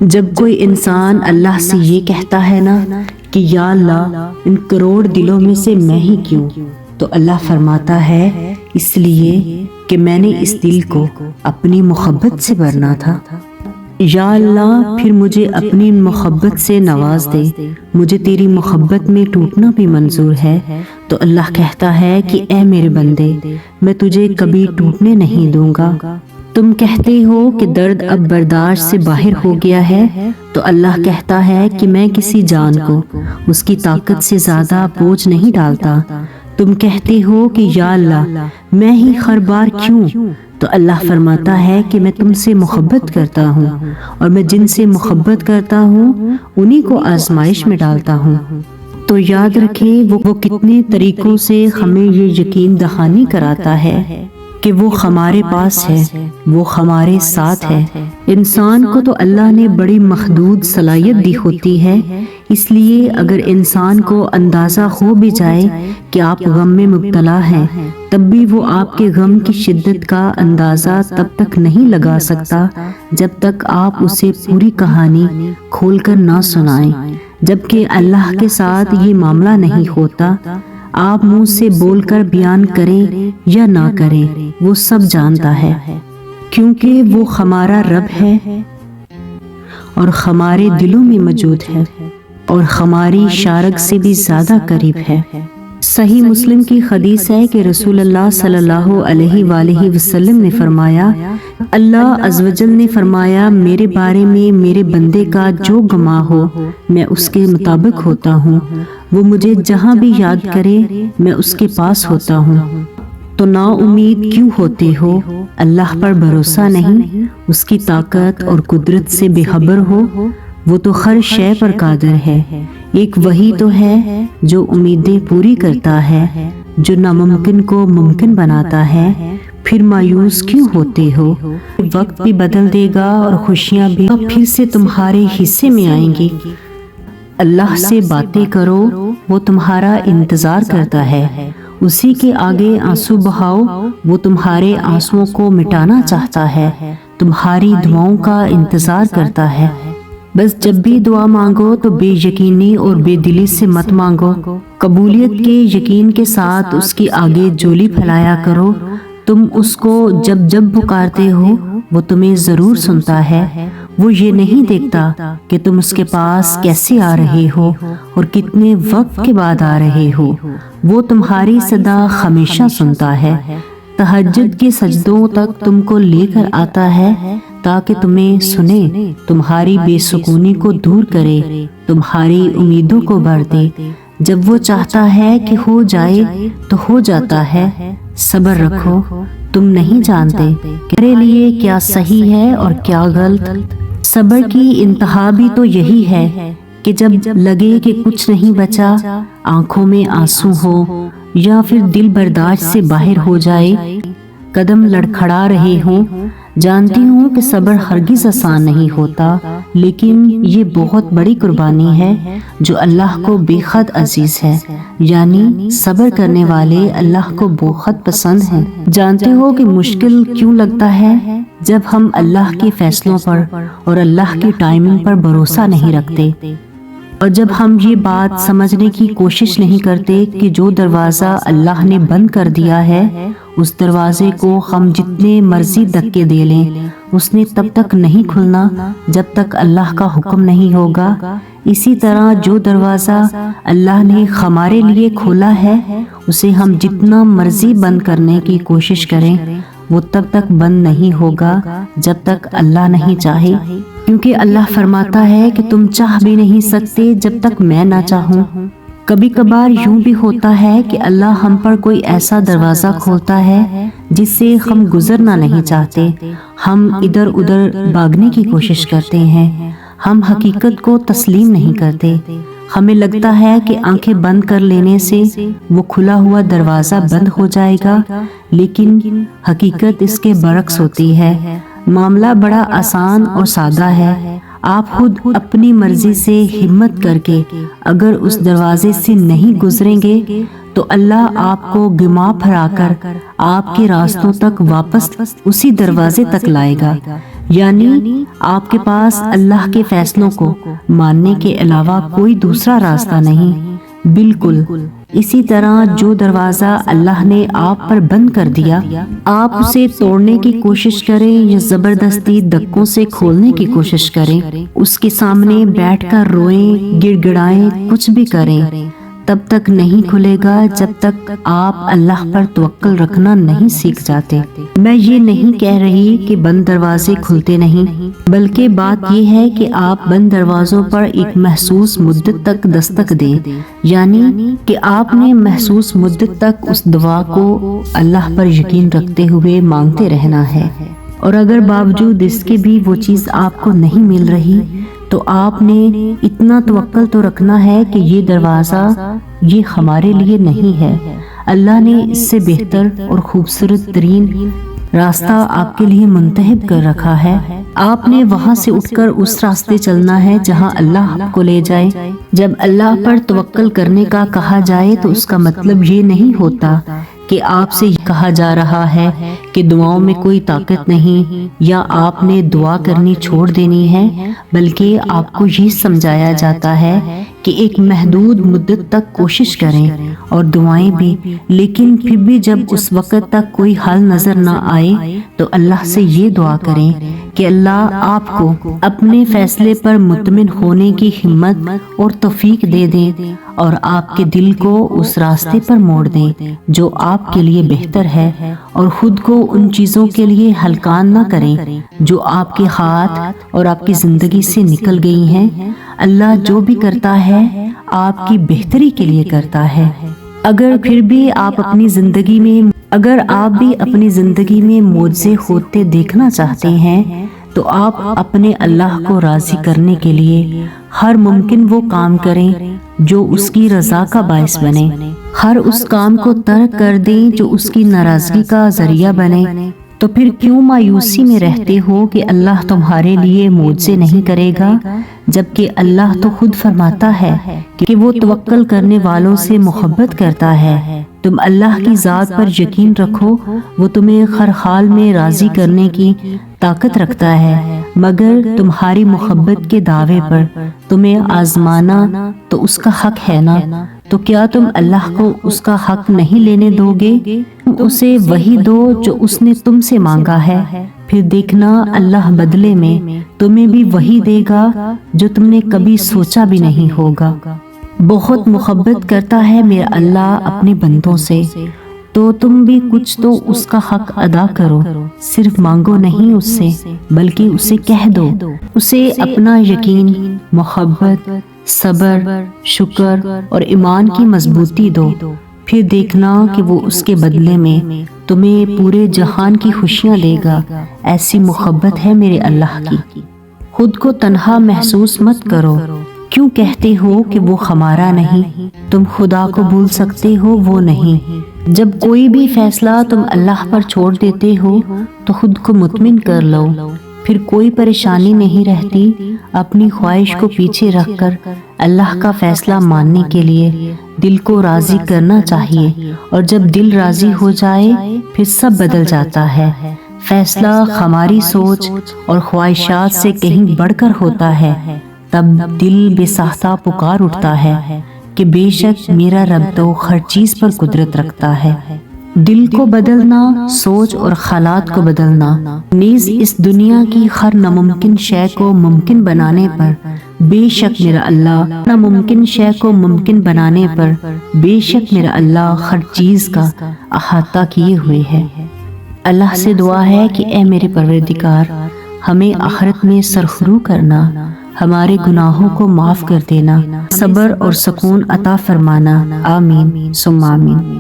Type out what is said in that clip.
جب کوئی انسان اللہ سے یہ کہتا ہے نا کہ یا اللہ ان کروڑ دلوں میں سے میں ہی کیوں، تو اللہ فرماتا ہے اس لیے کہ میں نے اس دل کو اپنی محبت سے بھرنا تھا۔ یا اللہ پھر مجھے اپنی محبت سے نواز دے، مجھے تیری محبت میں ٹوٹنا بھی منظور ہے۔ تو اللہ کہتا ہے کہ اے میرے بندے، میں تجھے کبھی ٹوٹنے نہیں دوں گا۔ تم کہتے ہو کہ درد اب برداشت سے باہر ہو گیا ہے، تو اللہ کہتا ہے کہ میں کسی جان کو اس کی طاقت سے زیادہ بوجھ نہیں ڈالتا۔ تم کہتے ہو کہ یا اللہ میں ہی ہر بار کیوں، تو اللہ فرماتا ہے کہ میں تم سے محبت کرتا ہوں، اور میں جن سے محبت کرتا ہوں انہی کو آزمائش میں ڈالتا ہوں۔ تو یاد رکھیں وہ کتنے طریقوں سے ہمیں یہ یقین دہانی کراتا ہے کہ وہ ہمارے پاس ہے، وہ ہمارے ساتھ ہے۔ انسان کو تو اللہ نے بڑی محدود صلاحیت دی ہوتی ہے، اس لیے اگر انسان کو اندازہ ہو بھی جائے کہ آپ غم میں مبتلا ہیں، تب بھی وہ آپ کے غم کی شدت کا اندازہ تب تک نہیں لگا سکتا جب تک آپ اسے پوری کہانی کھول کر نہ سنائیں۔ جبکہ اللہ کے ساتھ یہ معاملہ نہیں ہوتا، آپ منہ سے بول کر بیان کریں یا نہ کریں، وہ سب جانتا ہے، کیونکہ وہ ہمارا رب ہے اور ہمارے دلوں میں موجود ہے اور ہماری شارک سے بھی زیادہ قریب ہے۔ صحیح مسلم کی حدیث ہے کہ رسول اللہ صلی اللہ علیہ وآلہ وسلم نے فرمایا، اللہ عز و جل نے فرمایا میرے بارے میں میرے بندے کا جو گماں ہو میں اس کے مطابق ہوتا ہوں، وہ مجھے جہاں بھی یاد کرے میں اس کے پاس ہوتا ہوں۔ تو نا امید کیوں ہوتے ہو؟ اللہ پر بھروسہ نہیں، اس کی طاقت اور قدرت سے بے خبر ہو؟ وہ تو ہر شے پر قادر ہے۔ ایک وہی تو ہے جو امیدیں پوری کرتا ہے، جو ناممکن کو ممکن بناتا ہے۔ پھر مایوس کیوں ہوتے ہو؟ وقت بھی بدل دے گا اور خوشیاں بھی پھر سے تمہارے حصے میں آئیں گی۔ اللہ سے باتیں کرو، وہ تمہارا انتظار کرتا ہے۔ اسی کے آگے آنسو بہاؤ، وہ تمہارے آنسوؤں کو مٹانا چاہتا ہے، تمہاری دعاؤں کا انتظار کرتا ہے۔ بس جب بھی دعا مانگو تو بے یقینی اور بے دلی سے مت مانگو، قبولیت کے یقین کے ساتھ اس کی آگے جولی پھیلایا کرو۔ تم اس کو جب جب پکارتے ہو وہ تمہیں ضرور سنتا ہے۔ وہ یہ نہیں دیکھتا کہ تم اس کے پاس کیسے آ رہے ہو اور کتنے وقت کے بعد آ رہے ہو، وہ تمہاری صدا ہمیشہ سنتا ہے۔ تہجد کے سجدوں تک تم کو لے کر آتا ہے تاکہ تمہیں سنے، تمہاری بے سکونی کو دور کرے، تمہاری امیدوں کو بھر دے۔ جب وہ چاہتا ہے کہ ہو جائے تو ہو جاتا ہے۔ صبر رکھو، تم نہیں جانتے کہ میرے لیے کیا صحیح ہے اور کیا غلط۔ صبر کی انتہا بھی تو یہی ہے کہ جب لگے کہ کچھ نہیں بچا، آنکھوں میں آنسو ہو یا پھر دل برداشت سے باہر ہو جائے، قدم لڑکھڑا رہے ہوں۔ جانتی ہوں کہ صبر ہرگز آسان نہیں ہوتا، لیکن یہ بہت بڑی قربانی ہے جو اللہ کو بے حد عزیز ہے، یعنی صبر کرنے والے اللہ کو بہت پسند ہیں۔ جانتے ہو کہ مشکل کیوں لگتا ہے؟ جب ہم اللہ کے فیصلوں پر اور اللہ کی ٹائمنگ پر بھروسہ نہیں رکھتے، اور جب ہم یہ بات سمجھنے کی کوشش نہیں کرتے کہ جو دروازہ اللہ نے بند کر دیا ہے اس دروازے کو ہم جتنے مرضی دھکے دے لیں اس نے تب تک نہیں کھلنا جب تک اللہ کا حکم نہیں ہوگا۔ اسی طرح جو دروازہ اللہ نے ہمارے لیے کھولا ہے اسے ہم جتنا مرضی بند کرنے کی کوشش کریں وہ تب تک بند نہیں ہوگا جب تک اللہ نہیں چاہے، کیونکہ اللہ فرماتا ہے کہ تم چاہ بھی نہیں سکتے جب تک میں نہ چاہوں۔ کبھی کبھار یوں بھی ہوتا ہے کہ اللہ ہم پر کوئی ایسا دروازہ کھولتا ہے جس سے ہم گزرنا نہیں چاہتے، ہم ادھر ادھر بھاگنے کی کوشش کرتے ہیں، ہم حقیقت کو تسلیم نہیں کرتے۔ ہمیں لگتا ہے کہ آنکھیں بند کر لینے سے وہ کھلا ہوا دروازہ بند ہو جائے گا، لیکن حقیقت اس کے برعکس ہوتی ہے۔ معاملہ بڑا آسان اور سادہ ہے۔ آپ خود اپنی مرضی سے ہمت کر کے اگر اس دروازے سے نہیں گزریں گے تو اللہ آپ کو گھما پھرا کر آپ کے راستوں تک واپس اسی دروازے تک لائے گا۔ یعنی آپ کے پاس اللہ کے فیصلوں کو ماننے کے علاوہ کوئی دوسرا راستہ نہیں۔ بالکل اسی طرح جو دروازہ اللہ نے آپ پر بند کر دیا، آپ اسے توڑنے کی کوشش کریں یا زبردستی دھکوں سے کھولنے کی کوشش کریں، اس کے سامنے بیٹھ کر روئیں، گڑ گڑائیں، کچھ بھی کریں، تب تک نہیں کھلے گا جب تک آپ اللہ پر توکل رکھنا نہیں سیکھ جاتے۔ میں یہ نہیں کہہ رہی کہ بند دروازے کھلتے نہیں، بلکہ بات یہ ہے کہ آپ بند دروازوں پر ایک محسوس مدت تک دستک دیں، یعنی کہ آپ نے محسوس مدت تک اس دعا کو اللہ پر یقین رکھتے ہوئے مانگتے رہنا ہے، اور اگر باوجود اس کے بھی وہ چیز آپ کو نہیں مل رہی تو آپ نے اتنا توکل تو رکھنا ہے کہ یہ دروازہ یہ ہمارے لیے نہیں ہے، اللہ نے اس سے بہتر اور خوبصورت ترین راستہ آپ کے لیے منتخب کر رکھا ہے۔ آپ نے وہاں سے اٹھ کر اس راستے چلنا ہے جہاں اللہ آپ کو لے جائے۔ جب اللہ پر توکل کرنے کا کہا جائے تو اس کا مطلب یہ نہیں ہوتا کہ آپ سے کہا جا رہا ہے کہ دعاؤں میں کوئی طاقت نہیں یا آپ نے دعا کرنی چھوڑ دینی ہے، بلکہ آپ کو یہ سمجھایا جاتا ہے کہ ایک محدود مدت تک کوشش کریں اور دعائیں بھی، لیکن پھر بھی جب اس وقت تک کوئی حل نظر نہ آئے تو اللہ سے یہ دعا کریں کہ اللہ آپ کو اپنے فیصلے پر مطمئن ہونے کی ہمت اور توفیق دے دیں اور آپ کے دل کو اس راستے پر موڑ دیں جو آپ کے لیے بہتر ہے، اور خود کو ان چیزوں کے لیے ہلکان نہ کریں جو آپ کے ہاتھ اور آپ کی زندگی سے نکل گئی ہیں۔ اللہ جو بھی کرتا ہے آپ کی بہتری کے لیے کرتا ہے۔ اگر پھر بھی آپ اپنی زندگی میں اپنی زندگی میں معجزے ہوتے دیکھنا چاہتے ہیں تو آپ اپنے اللہ کو راضی کرنے کے لیے ہر ممکن وہ کام کریں جو اس کی رضا کا باعث بنے، ہر اس کام کو ترک کر دیں جو اس کی ناراضگی کا ذریعہ بنے۔ تو پھر کیوں مایوسی میں رہتے ہو کہ اللہ تمہارے لیے معجزے نہیں کرے گا، جبکہ اللہ تو خود فرماتا ہے کہ وہ توکل کرنے والوں سے محبت کرتا ہے۔ تم اللہ کی ذات پر یقین رکھو، وہ تمہیں ہر حال میں راضی کرنے کی طاقت رکھتا ہے، مگر تمہاری محبت کے دعوے پر تمہیں آزمانا تو اس کا حق ہے نا، تو کیا تم اللہ کو اس کا حق نہیں لینے دو گے؟ اسے وہی دو جو اس نے تم سے مانگا ہے، پھر دیکھنا اللہ بدلے میں تمہیں بھی وہی دے گا جو تم نے کبھی سوچا بھی نہیں ہوگا۔ بہت محبت کرتا ہے میرا اللہ اپنے بندوں سے، تو تم بھی کچھ تو اس کا حق ادا کرو، صرف مانگو نہیں اس سے، بلکہ اسے کہہ دو، اسے اپنا یقین، محبت، صبر، شکر اور ایمان کی مضبوطی دو، پھر دیکھنا کہ وہ اس کے بدلے میں تمہیں پورے جہان کی خوشیاں دے گا۔ ایسی محبت ہے میرے اللہ کی۔ خود کو تنہا محسوس مت کرو، کیوں کہتے ہو کہ وہ ہمارا نہیں؟ تم خدا کو بھول سکتے ہو، وہ نہیں۔ جب کوئی بھی فیصلہ تم اللہ پر چھوڑ دیتے ہو تو خود کو مطمئن کر لو، پھر کوئی پریشانی نہیں رہتی۔ اپنی خواہش کو پیچھے رکھ کر اللہ کا فیصلہ ماننے کے لیے دل کو راضی کرنا چاہیے، اور جب دل راضی ہو جائے پھر سب بدل جاتا ہے۔ فیصلہ ہماری سوچ اور خواہشات سے کہیں بڑھ کر ہوتا ہے، تب دل بے ساختہ پکار اٹھتا ہے کہ بے شک میرا رب تو ہر چیز پر قدرت رکھتا ہے۔ دل کو بدلنا، سوچ اور حالات کو بدلنا، نیز اس دنیا کی ہر ناممکن شے کو ممکن بنانے پر بے شک میرا اللہ، ناممکن شے کو ممکن بنانے پر بے شک میرا اللہ ہر چیز کا احاطہ کیے ہوئے ہے۔ اللہ سے دعا ہے کہ اے میرے پروردگار، ہمیں آخرت میں سرخرو کرنا، ہمارے گناہوں کو معاف کر دینا، صبر اور سکون عطا فرمانا، آمین ثم آمین۔